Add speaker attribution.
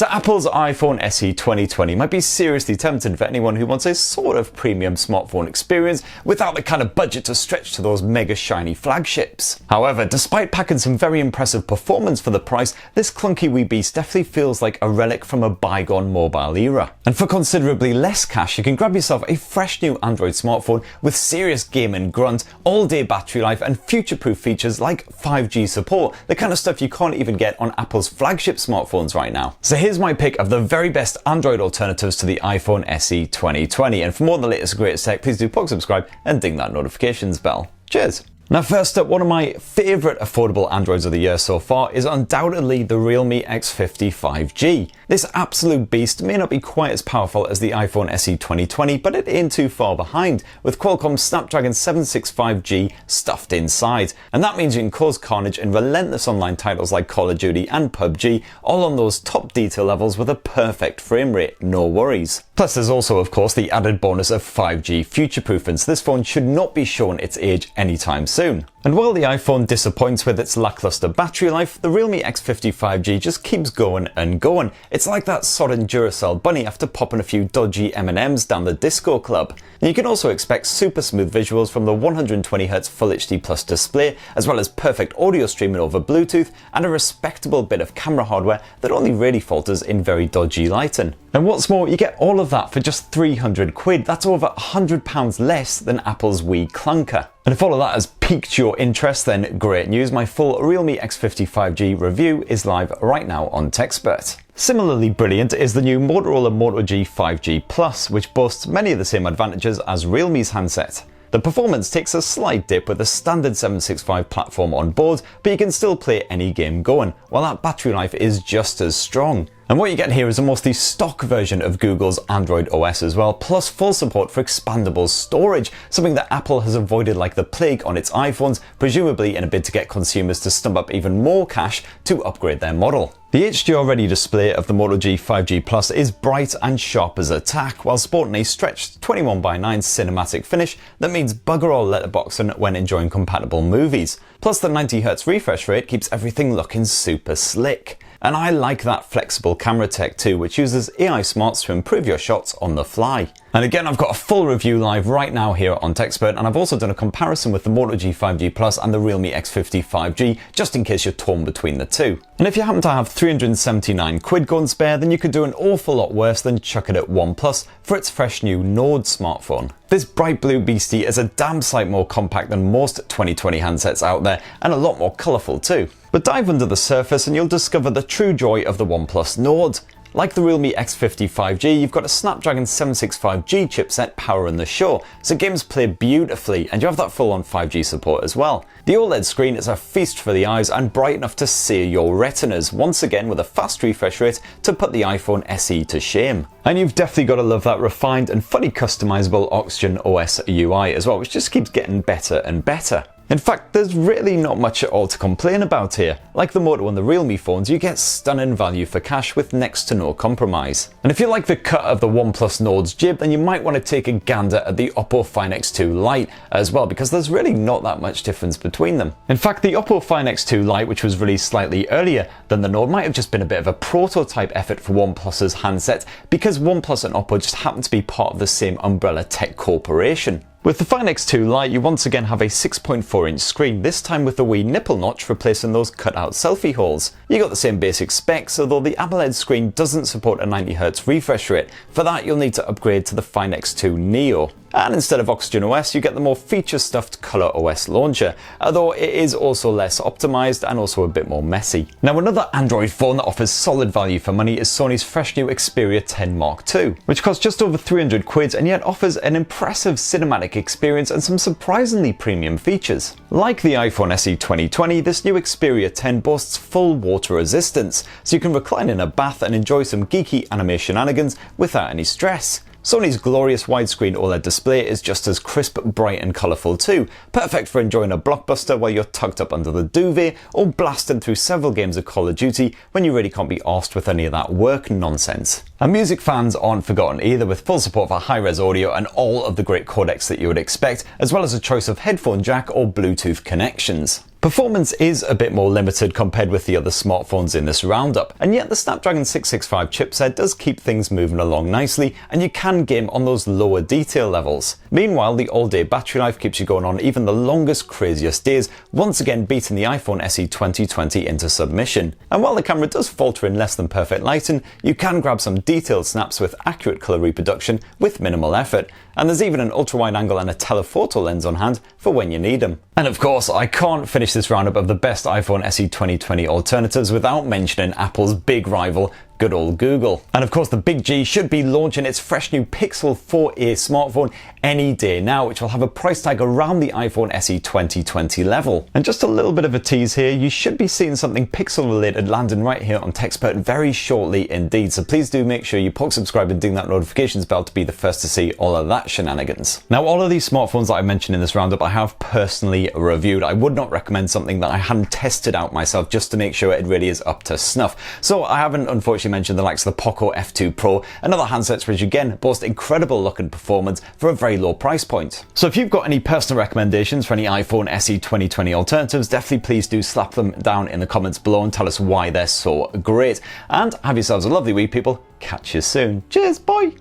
Speaker 1: So Apple's iPhone SE 2020 might be seriously tempting for anyone who wants a sort of premium smartphone experience without the kind of budget to stretch to those mega shiny flagships. However, despite packing some very impressive performance for the price, this clunky wee beast definitely feels like a relic from a bygone mobile era. And for considerably less cash, you can grab yourself a fresh new Android smartphone with serious gaming grunt, all-day battery life and future-proof features like 5G support, the kind of stuff you can't even get on Apple's flagship smartphones right now. So here's my pick of the very best Android alternatives to the iPhone SE 2020, and for more on the latest and greatest tech, please do subscribe and ding that notifications bell. Cheers! Now first up, one of my favourite affordable Androids of the year so far is undoubtedly the Realme X55G. This absolute beast may not be quite as powerful as the iPhone SE 2020, but it ain't too far behind, with Qualcomm's Snapdragon 765G stuffed inside. And that means you can cause carnage in relentless online titles like Call of Duty and PUBG, all on those top detail levels with a perfect frame rate, no worries. Plus there's also of course the added bonus of 5G future-proofing, so this phone should not be shown its age anytime soon. And while the iPhone disappoints with its lackluster battery life, the Realme X55G just keeps going and going. It's like that sodden Duracell bunny after popping a few dodgy M&Ms down the disco club. And you can also expect super smooth visuals from the 120Hz Full HD Plus display, as well as perfect audio streaming over Bluetooth and a respectable bit of camera hardware that only really falters in very dodgy lighting. And what's more, you get all of that for just 300 quid. That's over £100 less than Apple's Wii clunker. And if all of that has piqued your interest, then great news, my full Realme X55G review is live right now on TechSpert. Similarly brilliant is the new Motorola Moto G5G Plus, which boasts many of the same advantages as Realme's handset. The performance takes a slight dip with the standard 765 platform on board, but you can still play any game going, while that battery life is just as strong. And what you get here is a mostly stock version of Google's Android OS as well, plus full support for expandable storage, something that Apple has avoided like the plague on its iPhones, presumably in a bid to get consumers to stump up even more cash to upgrade their model. The HDR-ready display of the Moto G5G Plus is bright and sharp as a tack, while sporting a stretched 21:9 cinematic finish that means bugger all letterboxing when enjoying compatible movies. Plus the 90Hz refresh rate keeps everything looking super slick. And I like that flexible camera tech too, which uses AI smarts to improve your shots on the fly. And again, I've got a full review live right now here on TechSpert, and I've also done a comparison with the Moto G5G Plus and the Realme X55G, just in case you're torn between the two. And if you happen to have 379 quid going spare, then you could do an awful lot worse than chuck it at OnePlus for its fresh new Nord smartphone. This bright blue beastie is a damn sight more compact than most 2020 handsets out there, and a lot more colourful too. But dive under the surface and you'll discover the true joy of the OnePlus Nord. Like the Realme X55G, you've got a Snapdragon 765G chipset powering the show, so games play beautifully, and you have that full-on 5G support as well. The OLED screen is a feast for the eyes and bright enough to sear your retinas, once again with a fast refresh rate to put the iPhone SE to shame. And you've definitely got to love that refined and fully customizable Oxygen OS UI as well, which just keeps getting better and better. In fact, there's really not much at all to complain about here. Like the Moto and the Realme phones, you get stunning value for cash with next to no compromise. And if you like the cut of the OnePlus Nord's jib, then you might want to take a gander at the Oppo Find X2 Lite as well, because there's really not that much difference between them. In fact, the Oppo Find X2 Lite, which was released slightly earlier than the Nord, might have just been a bit of a prototype effort for OnePlus's handset, because OnePlus and Oppo just happen to be part of the same umbrella tech corporation. With the Find X2 Lite, you once again have a 6.4-inch screen, this time with a wee nipple notch replacing those cut-out selfie holes. You got the same basic specs, although the AMOLED screen doesn't support a 90Hz refresh rate. For that, you'll need to upgrade to the Find X2 Neo. And instead of Oxygen OS, you get the more feature-stuffed Color OS launcher, although it is also less optimized and also a bit more messy. Now another Android phone that offers solid value for money is Sony's fresh new Xperia 10 Mark II, which costs just over 300 quid and yet offers an impressive cinematic experience and some surprisingly premium features. Like the iPhone SE 2020, this new Xperia 10 boasts full water resistance, so you can recline in a bath and enjoy some geeky anime shenanigans without any stress. Sony's glorious widescreen OLED display is just as crisp, bright and colourful too, perfect for enjoying a blockbuster while you're tucked up under the duvet or blasting through several games of Call of Duty when you really can't be arsed with any of that work nonsense. And music fans aren't forgotten either, with full support for high-res audio and all of the great codecs that you would expect, as well as a choice of headphone jack or Bluetooth connections. Performance is a bit more limited compared with the other smartphones in this roundup, and yet the Snapdragon 665 chipset does keep things moving along nicely, and you can game on those lower detail levels. Meanwhile, the all-day battery life keeps you going on even the longest, craziest days, once again beating the iPhone SE 2020 into submission. And while the camera does falter in less than perfect lighting, you can grab some detailed snaps with accurate colour reproduction with minimal effort. And there's even an ultra-wide angle and a telephoto lens on hand for when you need them. And of course, I can't finish this roundup of the best iPhone SE 2020 alternatives without mentioning Apple's big rival, good old Google. And of course, the Big G should be launching its fresh new Pixel 4a smartphone any day now, which will have a price tag around the iPhone SE 2020 level. And just a little bit of a tease here, you should be seeing something Pixel related landing right here on TechSpert very shortly indeed. So please do make sure you subscribe and ding that notifications bell to be the first to see all of that shenanigans. Now, all of these smartphones that I mentioned in this roundup I have personally reviewed. I would not recommend something that I hadn't tested out myself just to make sure it really is up to snuff. So I haven't unfortunately mentioned the likes of the Poco F2 Pro and other handsets which again boast incredible look and performance for a very low price point. So if you've got any personal recommendations for any iPhone SE 2020 alternatives, definitely please do slap them down in the comments below and tell us why they're so great. And have yourselves a lovely week, people. Catch you soon. Cheers, bye!